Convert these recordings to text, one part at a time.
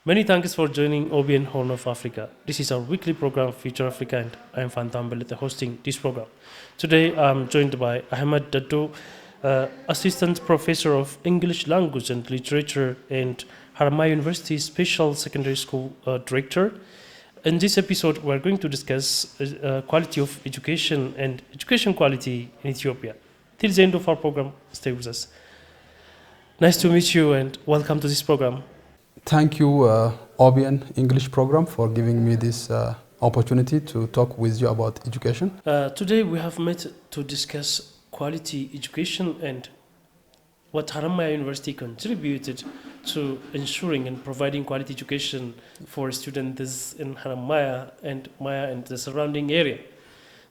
Many thanks for joining OBN Horn of Africa. This is our weekly program, Future Africa, and I am Fantam Belete hosting this program. Today I'm joined by Ahmed Daddo, Assistant Professor of English Language and Literature and Haramaya University Special Secondary School Director. In this episode, we're going to discuss quality of education and education quality in Ethiopia. Till the end of our program, stay with us. Nice to meet you and welcome to this program. Thank you, OBN English program, for giving me this opportunity to talk with you about education. Today we have met to discuss quality education and what Haramaya University contributed to ensuring and providing quality education for students in Haramaya and Maya and the surrounding area.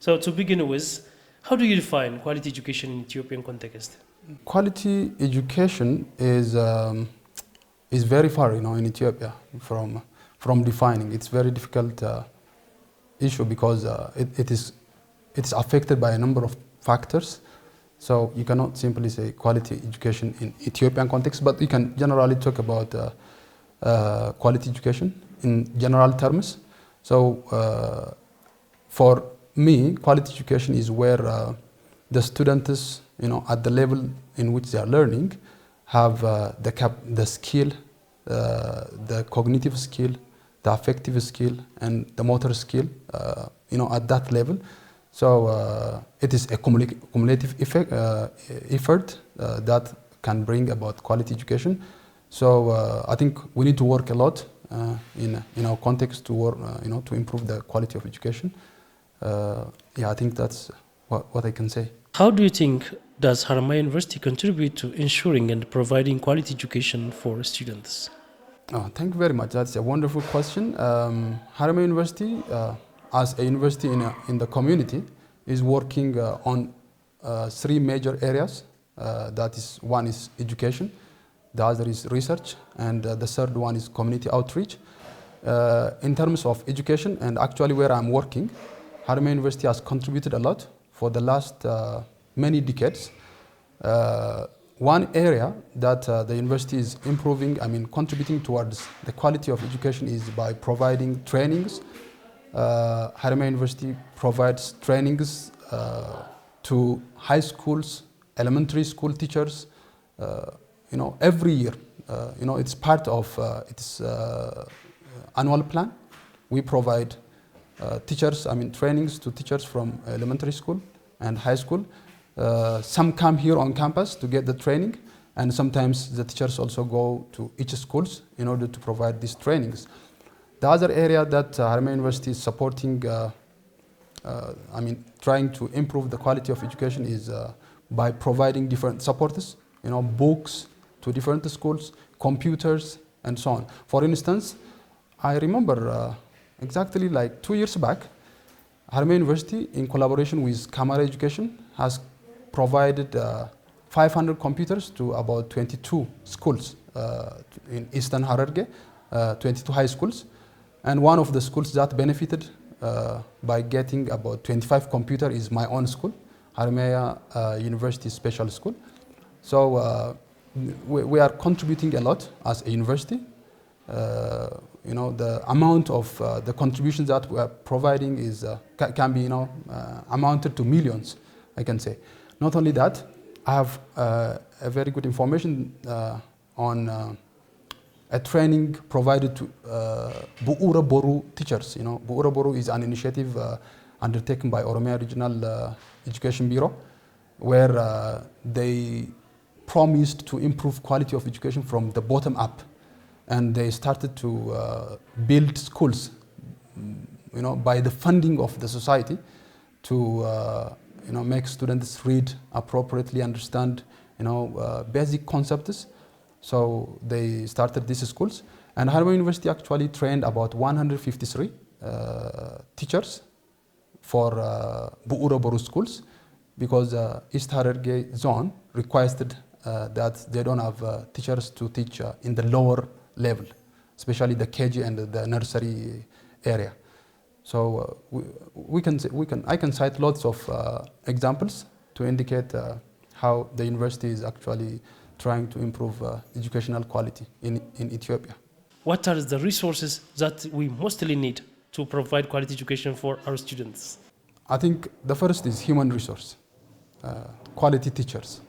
So to begin with, how do you define quality education in Ethiopian context? Quality education is very far, in Ethiopia from defining. It's very difficult issue because it is affected by a number of factors. So you cannot simply say quality education in Ethiopian context, but you can generally talk about quality education in general terms. So for me, quality education is where the students, at the level in which they are learning, have the skill, the cognitive skill, the affective skill, and the motor skill, at that level. So it is a cumulative effort that can bring about quality education. So I think we need to work a lot in our context to work, to improve the quality of education. I think that's what I can say. How do you think does Haramaya University contribute to ensuring and providing quality education for students? Thank you very much. That's a wonderful question. Haramaya University, as a university in the community, is working on three major areas. That is, one is education, the other is research, and the third one is community outreach. In terms of education, and actually where I'm working, Haramaya University has contributed a lot for the last many decades. One area that the university is improving, contributing towards the quality of education, is by providing trainings. Haramaya University provides trainings to high schools, elementary school teachers, every year. It's part of its annual plan. We provide trainings to teachers from elementary school and high school. Some come here on campus to get the training, and sometimes the teachers also go to each schools in order to provide these trainings. The other area that Haramaya University is supporting, trying to improve the quality of education, is by providing different supports, books to different schools, computers, and so on. For instance, I remember exactly like 2 years back, Haramaya University, in collaboration with Kamara Education, has provided 500 computers to about 22 schools in Eastern Hararge, 22 high schools. And one of the schools that benefited by getting about 25 computers is my own school, Haramaya University Special School. So we are contributing a lot as a university. The amount of the contributions that we are providing can be amounted to millions, I can say. Not only that, I have a very good information on a training provided to Bu'ura Boru teachers. Bu'ura Boru is an initiative undertaken by Oromia Regional Education Bureau, where they promised to improve quality of education from the bottom up. And they started to build schools, by the funding of the society, to make students read appropriately, understand, basic concepts. So they started these schools, and Haramaya University actually trained about 153 teachers for Bu'ura Boru schools, because East Hararge zone requested that they don't have teachers to teach in the lower level, especially the KG and the nursery area. So I can cite lots of examples to indicate how the university is actually trying to improve educational quality in Ethiopia. what are the resources that we mostly need to provide quality education for our students? I think the first is human resource, quality teachers.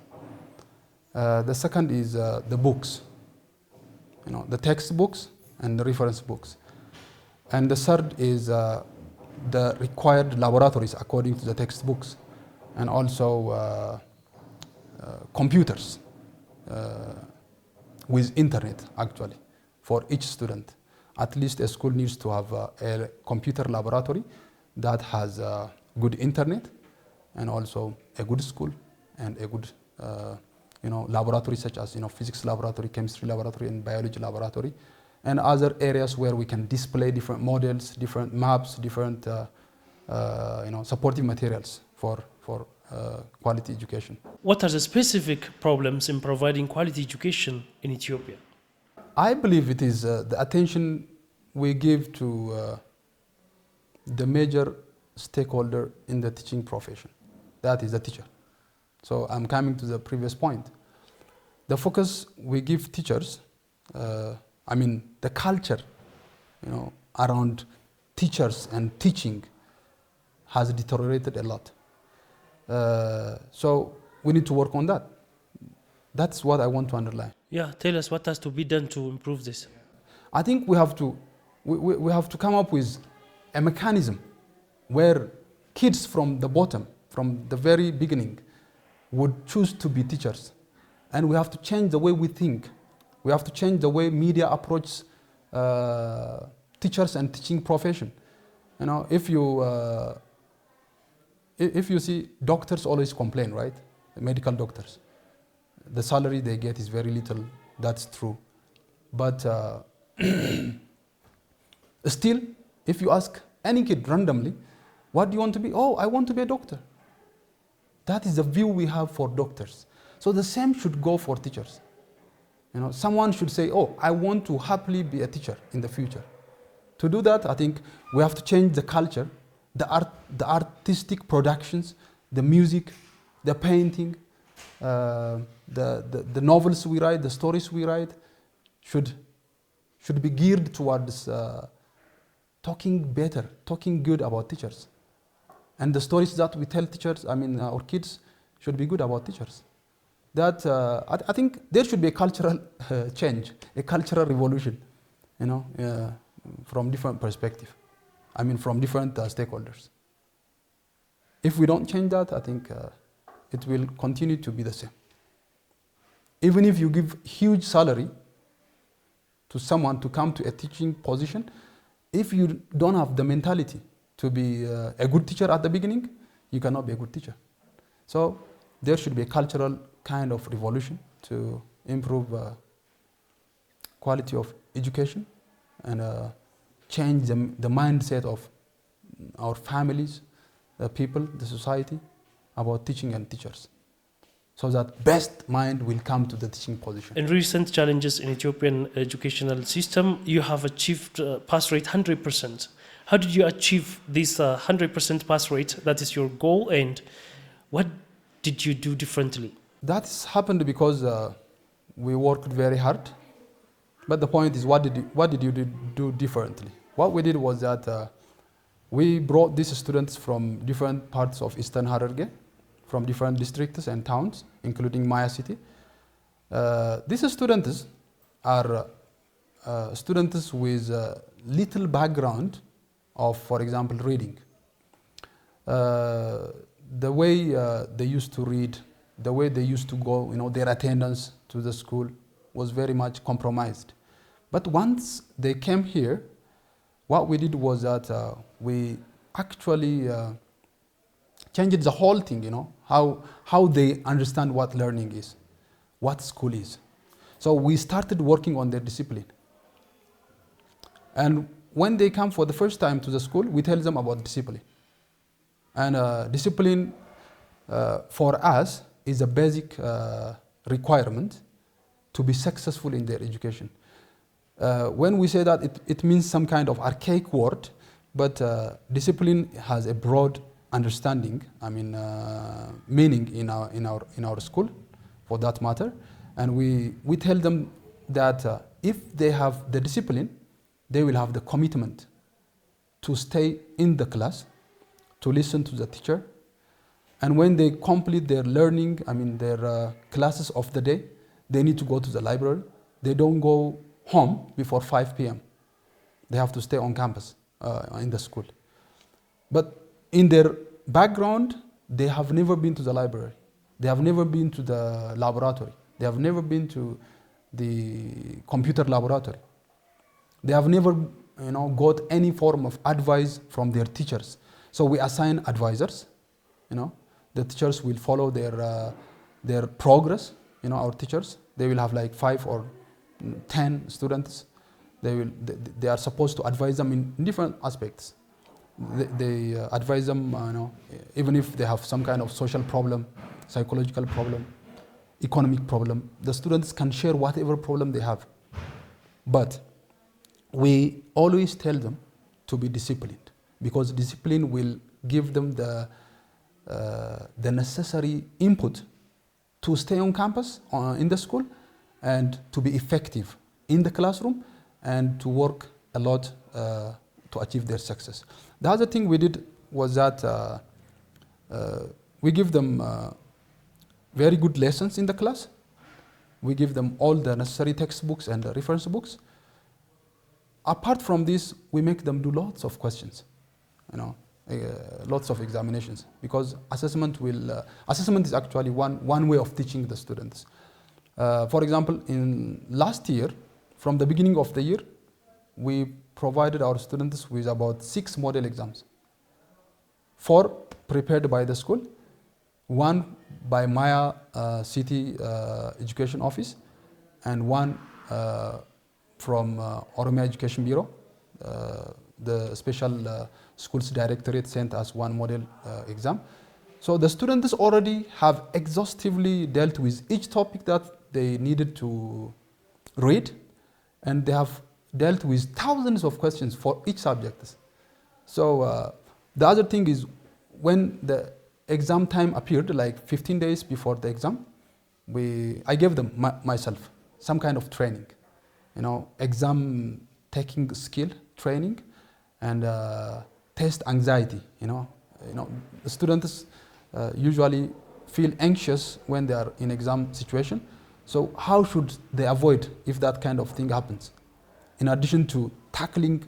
The second is the books, the textbooks and the reference books. And the third is the required laboratories according to the textbooks, and also computers with internet, actually, for each student. At least a school needs to have a computer laboratory that has good internet, and also a good school and a good laboratory, such as physics laboratory, chemistry laboratory, and biology laboratory, and other areas where we can display different models, different maps, different supportive materials for quality education. What are the specific problems in providing quality education in Ethiopia? I believe it is the attention we give to the major stakeholder in the teaching profession. That is the teacher. So I'm coming to the previous point. The focus we give teachers, the culture, around teachers and teaching has deteriorated a lot. So we need to work on that. That's what I want to underline. Yeah, tell us what has to be done to improve this. I think we have to come up with a mechanism where kids from the bottom, from the very beginning, would choose to be teachers. And we have to change the way we think. We have to change the way media approach teachers and teaching profession. If you see, doctors always complain, right? Medical doctors. The salary they get is very little. That's true. But still, if you ask any kid randomly, what do you want to be? Oh, I want to be a doctor. That is the view we have for doctors. So the same should go for teachers. Someone should say, oh, I want to happily be a teacher in the future. To do that, I think we have to change the culture, the artistic productions, the music, the painting, the novels we write, the stories we write should be geared towards talking better, talking good about teachers. And the stories that we tell teachers, our kids, should be good about teachers. That I think there should be a cultural change, a cultural revolution, from different perspectives. From different stakeholders. If we don't change that, I think it will continue to be the same. Even if you give huge salary to someone to come to a teaching position, if you don't have the mentality to be a good teacher at the beginning, you cannot be a good teacher. So there should be a cultural kind of revolution to improve quality of education and change the mindset of our families, the people, the society about teaching and teachers, so that best mind will come to the teaching position. In recent challenges in Ethiopian educational system, you have achieved pass rate 100%. How did you achieve this 100% pass rate? That is your goal, and what did you do differently? That's happened because we worked very hard. But the point is, what did you do differently? What we did was that we brought these students from different parts of Eastern Hararge, from different districts and towns, including Maya city. These students are students with little background of, for example, reading. The way they used to read, the way they used to go, their attendance to the school was very much compromised. But once they came here, what we did was that we actually changed the whole thing, how they understand what learning is, what school is. So we started working on their discipline. And when they come for the first time to the school, we tell them about discipline. And discipline for us is a basic requirement to be successful in their education. When we say that, it means some kind of archaic word, but discipline has a broad understanding, meaning in our school, for that matter. And we tell them that if they have the discipline, they will have the commitment to stay in the class, to listen to the teacher. And when they complete their learning, their classes of the day, they need to go to the library. They don't go home before 5 p.m. They have to stay on campus in the school. But in their background, they have never been to the library. They have never been to the laboratory. They have never been to the computer laboratory. They have never got any form of advice from their teachers. So we assign advisors. The teachers will follow their progress. Our teachers, they will have like 5 or 10 students. They are supposed to advise them in different aspects. They advise them, even if they have some kind of social problem, psychological problem, economic problem. The students can share whatever problem they have. But we always tell them to be disciplined, because discipline will give them the necessary input to stay on campus, in the school, and to be effective in the classroom, and to work a lot to achieve their success. The other thing we did was that we give them very good lessons in the class. We give them all the necessary textbooks and the reference books. Apart from this, we make them do lots of questions, lots of examinations, because assessment is actually one way of teaching the students. For example, in last year, from the beginning of the year, we provided our students with about 6 model exams. 4 prepared by the school, 1 by Maya City Education Office, and 1 from Oromia Education Bureau. The special schools directorate sent us 1 model exam. So the students already have exhaustively dealt with each topic that they needed to read, and they have dealt with thousands of questions for each subject. So the other thing is, when the exam time appeared, like 15 days before the exam, I gave them myself some kind of training, exam taking skill training, and test anxiety. The students usually feel anxious when they are in exam situation. So how should they avoid if that kind of thing happens? In addition to tackling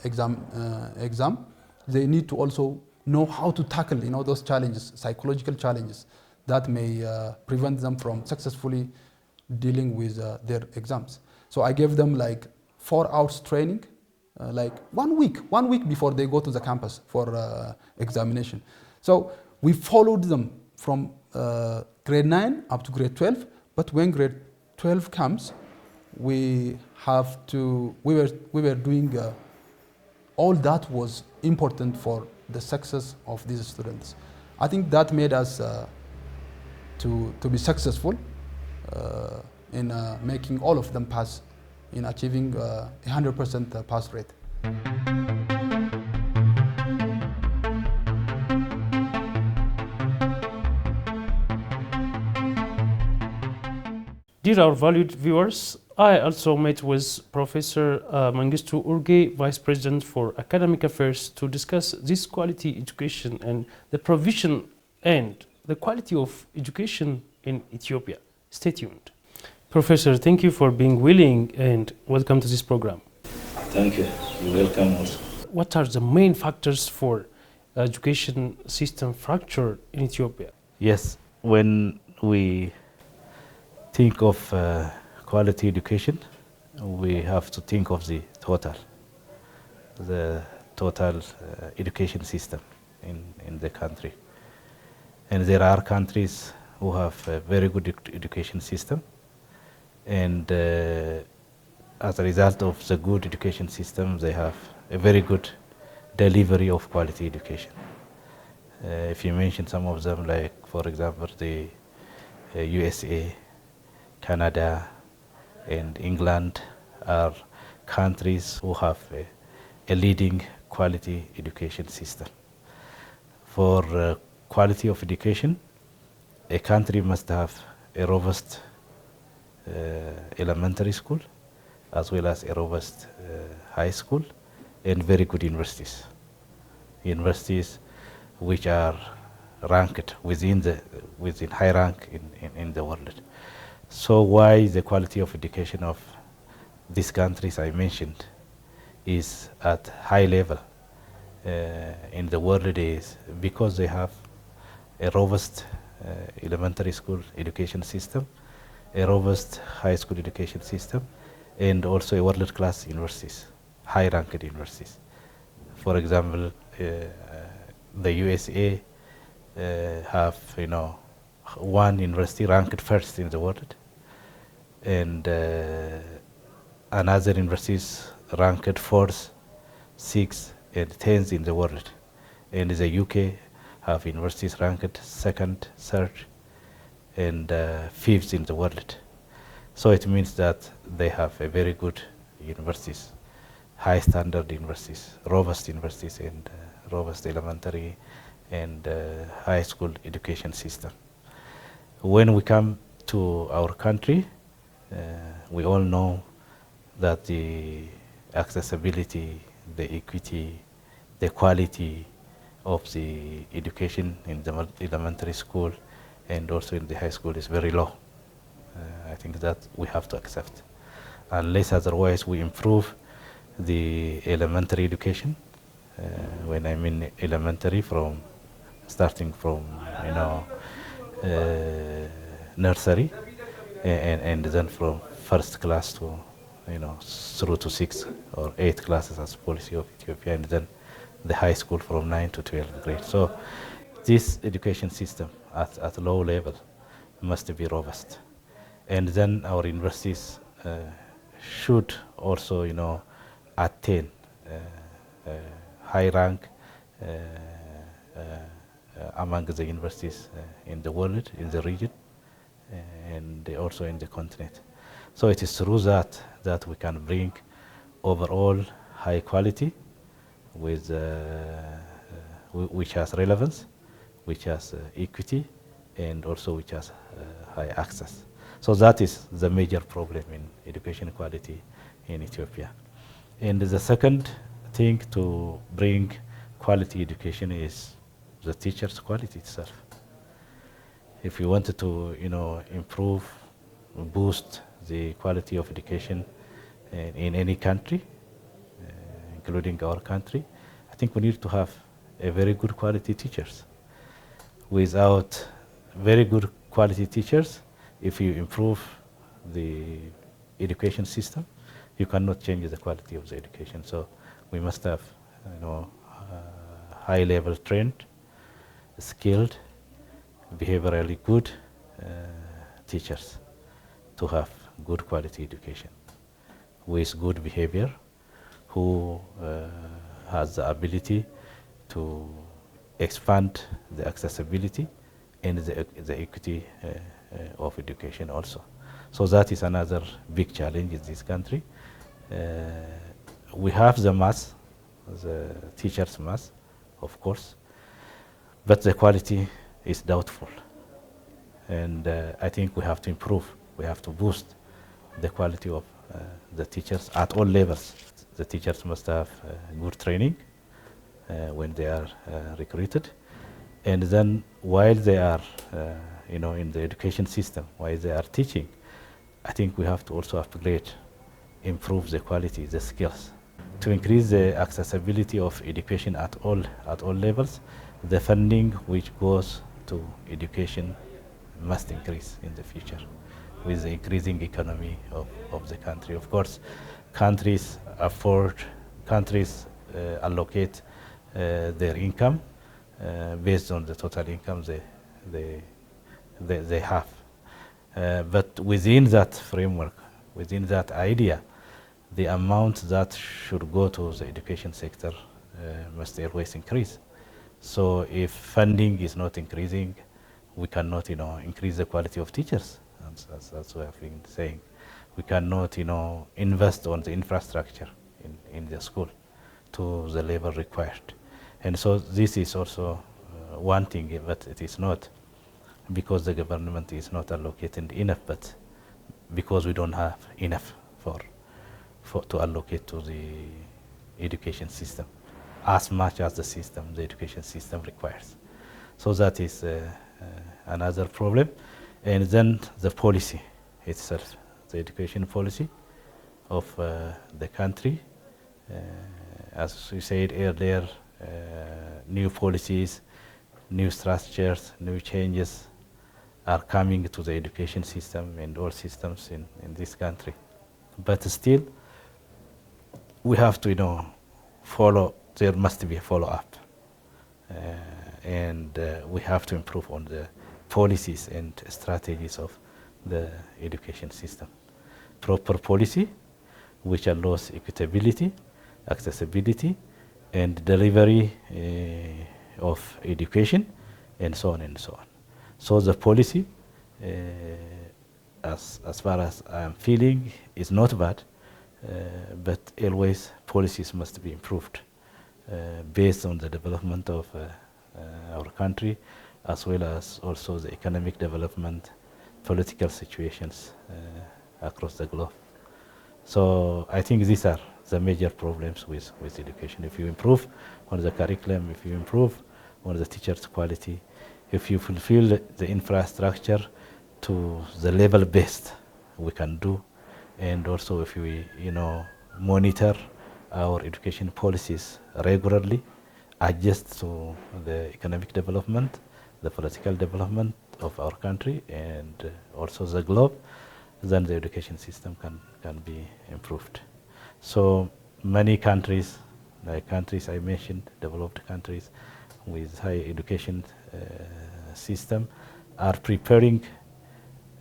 exam, they need to also know how to tackle those challenges, psychological challenges that may prevent them from successfully dealing with their exams. So I gave them like 4 hours training, like 1 week before they go to the campus for examination. So we followed them from grade 9 up to grade 12, but when grade 12 comes, we were doing all that was important for the success of these students. I think that made us to be successful in making all of them pass, in achieving 100% pass rate. Dear our valued viewers, I also met with Professor Mengistu Urge, Vice President for Academic Affairs, to discuss this quality education and the provision and the quality of education in Ethiopia. Stay tuned. Professor, thank you for being willing, and welcome to this program. Thank you. You're welcome also. What are the main factors for education system fracture in Ethiopia? Yes, when we think of quality education, we have to think of the total education system in the country. And there are countries who have a very good education system, and as a result of the good education system, they have a very good delivery of quality education. If you mention some of them, like for example the USA, Canada, and England are countries who have a leading quality education system. For quality of education, a country must have a robust elementary school, as well as a robust high school, and very good universities. Universities which are ranked within high rank in the world. So why the quality of education of these countries I mentioned is at high level in the world is because they have a robust elementary school education system, a robust high school education system, and also a world-class universities, high-ranked universities. For example, the USA have one university ranked first in the world, and another universities ranked fourth, sixth, and 10th in the world. And the UK have universities ranked second, third, and fifth in the world. So it means that they have a very good universities, high standard universities, robust universities, and robust elementary and high school education system. When we come to our country, we all know that the accessibility, the equity, the quality of the education in the elementary school and also in the high school is very low. I think that we have to accept. Unless otherwise we improve the elementary education, when I mean elementary, from starting from nursery and then from first class to through to 6 or 8 classes as policy of Ethiopia, and then the high school from 9 to 12th grade. So this education system at low level must be robust. And then our universities should also, attain high rank among the universities in the world, in the region, and also in the continent. So it is through that we can bring overall high quality with which has relevance, which has equity, and also which has high access. So that is the major problem in education quality in Ethiopia. And the second thing to bring quality education is the teacher's quality itself. If you wanted to, improve, boost the quality of education in any country, including our country, I think we need to have a very good quality teachers. Without very good quality teachers, if you improve the education system, you cannot change the quality of the education. So we must have, high-level trained, skilled, behaviorally good teachers to have good quality education with good behavior, who has the ability to expand the accessibility and the equity of education also. So that is another big challenge in this country. We have the mass, the teachers' mass, of course, but the quality is doubtful. And I think we have to improve, we have to boost the quality of the teachers at all levels. The teachers must have good training when they are recruited. And then while they are, in the education system, while they are teaching, I think we have to also upgrade, improve the quality, the skills. To increase the accessibility of education at all levels, the funding which goes to education must increase in the future with the increasing economy of the country. Of course, countries allocate their income based on the total income they have. But within that framework, within that idea, the amount that should go to the education sector must always increase. So if funding is not increasing, we cannot, increase the quality of teachers. That's what I've been saying. We cannot, invest on the infrastructure in the school to the level required. And so this is also one thing, but it is not because the government is not allocating enough, but because we don't have enough for to allocate to the education system as much as the education system requires. So that is another problem. And then the policy itself, the education policy of the country. As we said earlier, new policies, new structures, new changes are coming to the education system and all systems in this country. But still, we have to, follow, there must be a follow-up. And we have to improve on the policies and strategies of the education system. Proper policy, which allows equitability, accessibility, and delivery of education, and so on and so on. So the policy, as far as I'm feeling, is not bad, but always policies must be improved based on the development of our country, as well as also the economic development, political situations across the globe. So I think these are the major problems with education. If you improve on the curriculum, if you improve on the teachers' quality, if you fulfill the infrastructure to the level best we can do, and also if we monitor our education policies regularly, adjust to the economic development, the political development of our country, and also the globe, then the education system can be improved. So many countries, like countries I mentioned, developed countries with high education system, are preparing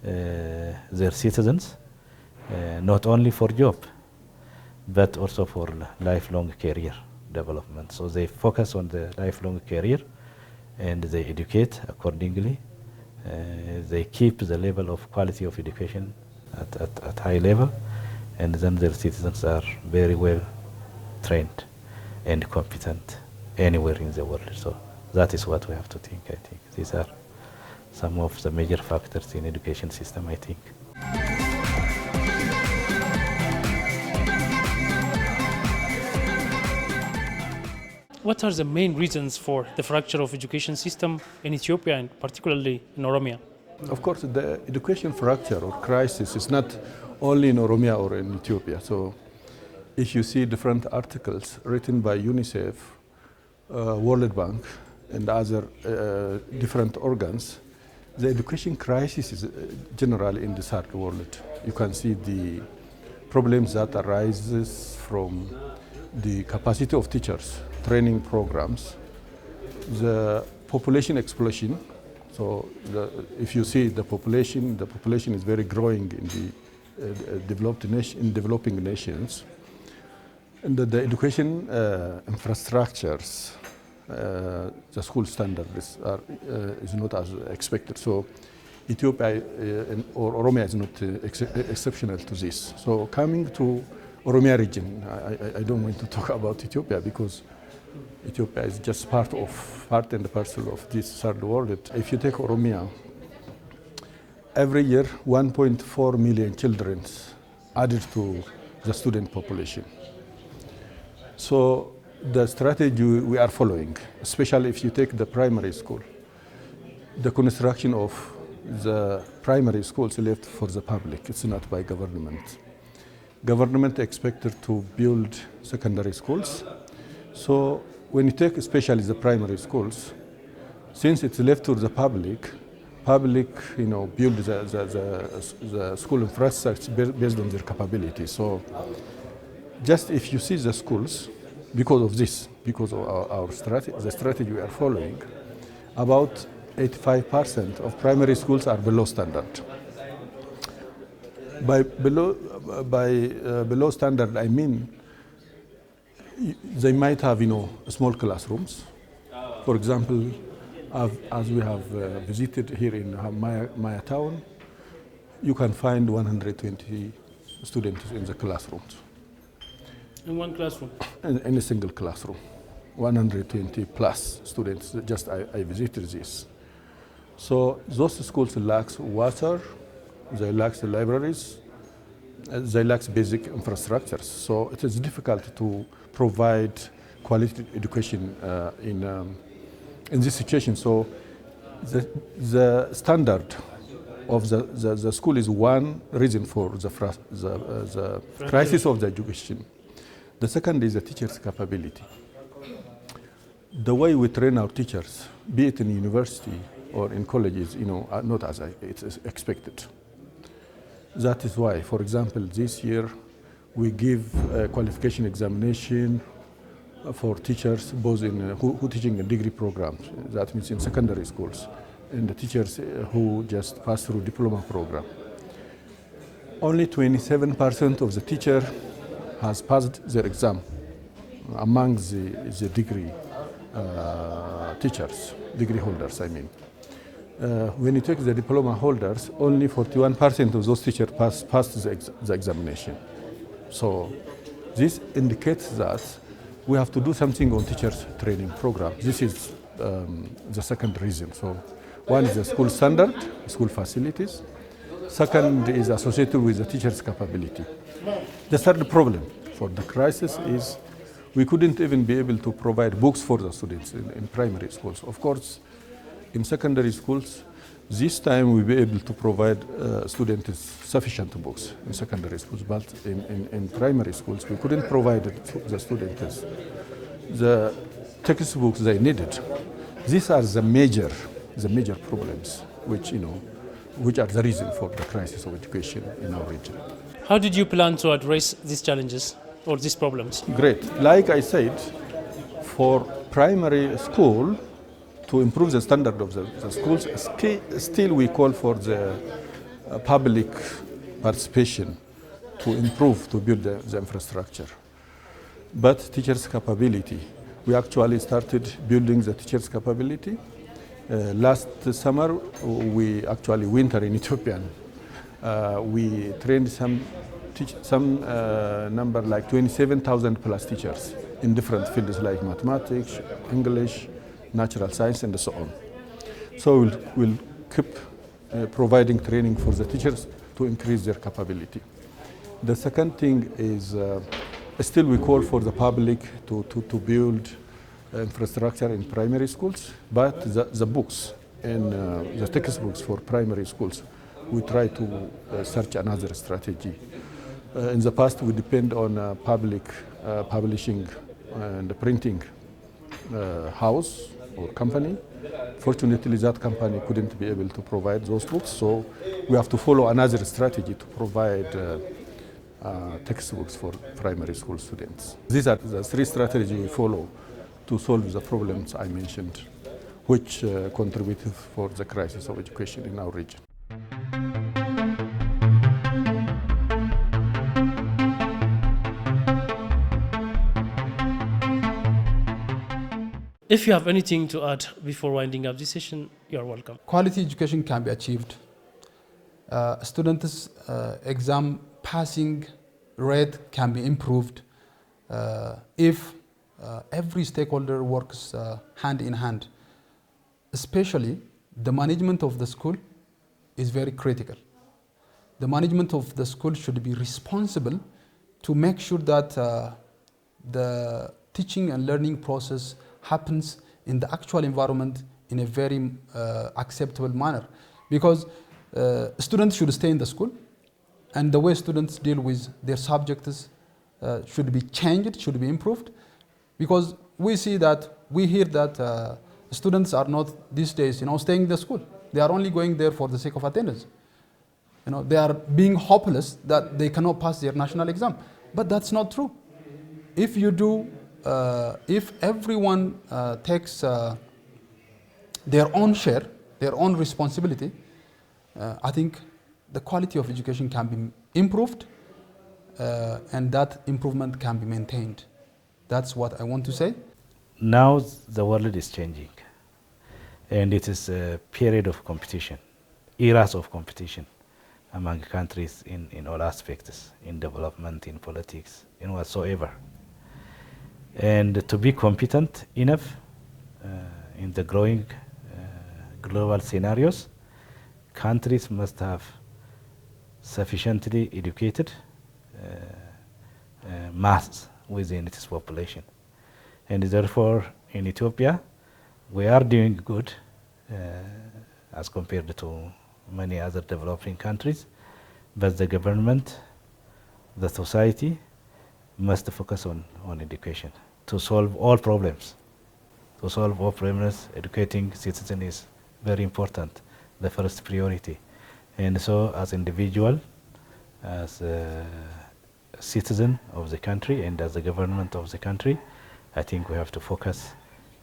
their citizens not only for job, but also for lifelong career development. So they focus on the lifelong career and they educate accordingly. They keep the level of quality of education at high level, and then their citizens are very well trained and competent anywhere in the world. So that is what we have to think, I think. These are some of the major factors in education system, I think. What are the main reasons for the fracture of education system in Ethiopia and particularly in Oromia? Of course, the education fracture or crisis is not only in Oromia or in Ethiopia. So if you see different articles written by UNICEF, World Bank, and other different organs, the education crisis is generally in the third world. You can see the problems that arises from the capacity of teachers, training programs, the population explosion. So if you see the population is very growing in the developing nations, and the education infrastructures, the school standards is not as expected. So Ethiopia or Oromia is not exceptional to this. So coming to Oromia region, I don't want to talk about Ethiopia because Ethiopia is just part and parcel of this third world. If you take Oromia, every year 1.4 million children added to the student population. So the strategy we are following, especially if you take the primary school, the construction of the primary schools left for the public, it's not by government. Government expected to build secondary schools. So when you take especially the primary schools, since it's left to the public build the school infrastructure based on their capability. So just if you see the schools, because of our strategy, the strategy we are following, about 85% of primary schools are below standard. By below standard, I mean they might have small classrooms. For example, as we have visited here in Maya town, you can find 120 students in the classrooms. In one classroom? In a single classroom, 120 plus students. Just I visited this. So those schools lack water, they lack the libraries, they lack basic infrastructures. So it is difficult to provide quality education in this situation. So the standard of the school is one reason for the crisis of the education. The second is the teachers' capability. The way we train our teachers, be it in university or in colleges, are not as it's expected. That is why, for example, this year we give a qualification examination for teachers, both in who teaching in degree programs, that means in secondary schools, and the teachers who just pass through diploma program. Only 27% of the teacher has passed their exam among the degree teachers, degree holders, I mean. When you take the diploma holders, only 41% of those teachers passed the examination. So this indicates that we have to do something on teachers training program. This is the second reason. So one is the school standard, school facilities. Second is associated with the teachers' capability. The third problem for the crisis is we couldn't even be able to provide books for the students in primary schools. Of course, in secondary schools, this time we'll be able to provide students sufficient books in secondary schools, but in primary schools, we couldn't provide the students the textbooks they needed. These are the major problems, which are the reason for the crisis of education in our region. How did you plan to address these challenges or these problems? Great. Like I said, for primary school, to improve the standard of the schools, still we call for the public participation to improve, to build the infrastructure. But teachers' capability, we actually started building the teachers' capability. Last summer, we actually winter in Ethiopia. We trained some number like 27,000 plus teachers in different fields like mathematics, English, natural science, and so on. So we'll keep providing training for the teachers to increase their capability. The second thing is still we call for the public to build infrastructure in primary schools, but the books and the textbooks for primary schools, we try to search another strategy. In the past, we depend on public publishing and printing house or company. Fortunately, that company couldn't be able to provide those books, so we have to follow another strategy to provide textbooks for primary school students. These are the three strategies we follow to solve the problems I mentioned, which contributed for the crisis of education in our region. If you have anything to add before winding up this session, you are welcome. Quality education can be achieved. Students' exam passing rate can be improved if every stakeholder works hand in hand. Especially, the management of the school is very critical. The management of the school should be responsible to make sure that the teaching and learning process happens in the actual environment in a very acceptable manner, because students should stay in the school, and the way students deal with their subjects should be changed, should be improved, because we hear that students are not these days staying in the school. They are only going there for the sake of attendance. They are being hopeless that they cannot pass their national exam, but that's not true. If you do if everyone takes their own share, their own responsibility, I think the quality of education can be improved, and that improvement can be maintained. That's what I want to say. Now the world is changing, and it is a period of competition, eras of competition among countries in all aspects, in development, in politics, in whatsoever. And to be competent enough in the growing global scenarios, countries must have sufficiently educated mass within its population. And therefore, in Ethiopia, we are doing good as compared to many other developing countries, but the government, the society, must focus on education to solve all problems. To solve all problems, educating citizens is very important, the first priority. And so as individual, as a citizen of the country and as the government of the country, I think we have to focus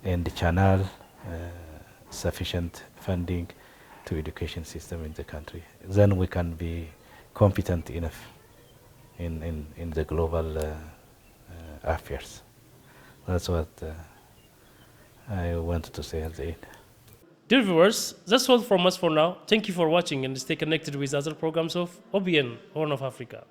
and channel sufficient funding to education system in the country. Then we can be competent enough in the global affairs. That's what I wanted to say at the end. Dear viewers, that's all from us for now. Thank you for watching and stay connected with other programs of OBN, Horn of Africa.